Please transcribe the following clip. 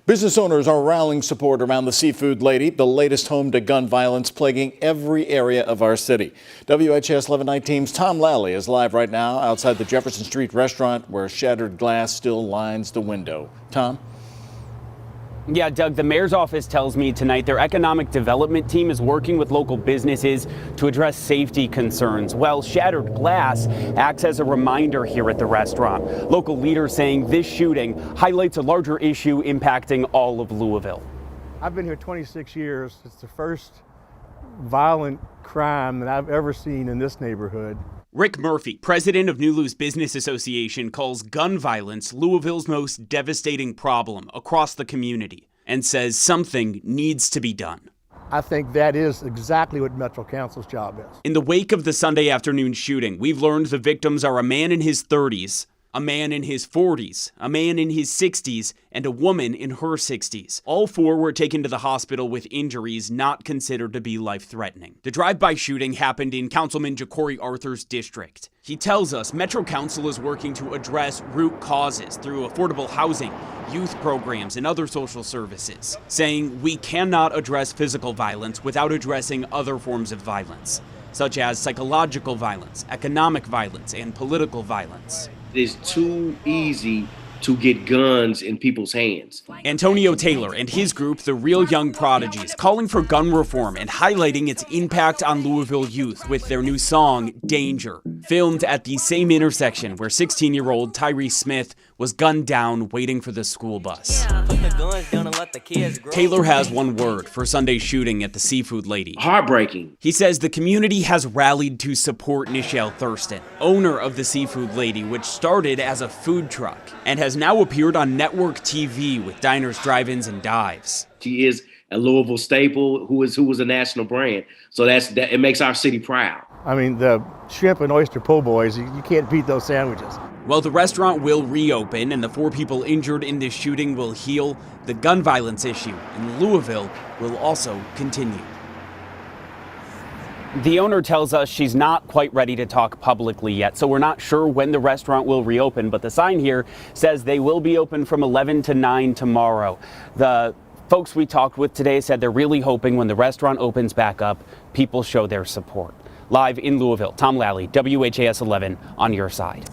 Business owners are rallying support around the Seafood Lady, the latest home to gun violence plaguing every area of our city. WHAS 1119's Tom Lally is live right now outside the Jefferson Street restaurant where shattered glass still lines the window. Tom? Yeah, Doug, the mayor's office tells me tonight their economic development team is working with local businesses to address safety concerns. Well, shattered glass acts as a reminder here at the restaurant. Local leaders saying this shooting highlights a larger issue impacting all of Louisville. I've been here 26 years. It's the first violent crime that I've ever seen in this neighborhood. Rick Murphy, president of New Lou's Business Association, calls gun violence Louisville's most devastating problem across the community and says something needs to be done. I think that is exactly what Metro Council's job is. In the wake of the Sunday afternoon shooting, we've learned the victims are a man in his 30s, a man in his 40s, a man in his 60s, and a woman in her 60s. All four were taken to the hospital with injuries not considered to be life-threatening. The drive-by shooting happened in Councilman Jecorey Arthur's district. He tells us Metro Council is working to address root causes through affordable housing, youth programs, and other social services, saying we cannot address physical violence without addressing other forms of violence, such as psychological violence, economic violence, and political violence. It's too easy to get guns in people's hands. Antonio Taylor and his group, the Real Young Prodigies, calling for gun reform and highlighting its impact on Louisville youth with their new song, Danger, filmed at the same intersection where 16-year-old Tyree Smith was gunned down waiting for the school bus. Taylor has one word for Sunday's shooting at the Seafood Lady. Heartbreaking. He says the community has rallied to support Nichelle Thurston, owner of the Seafood Lady, which started as a food truck and has now appeared on network TV with diners, drive-ins, and dives. She is a Louisville staple who was a national brand. So it makes our city proud. I mean, the shrimp and oyster po' boys, you can't beat those sandwiches. While the restaurant will reopen and the 4 people injured in this shooting will heal, the gun violence issue in Louisville will also continue. The owner tells us she's not quite ready to talk publicly yet, so we're not sure when the restaurant will reopen, but the sign here says they will be open from 11 to 9 tomorrow. The folks we talked with today said they're really hoping when the restaurant opens back up, people show their support. Live in Louisville, Tom Lally, WHAS 11 on your side.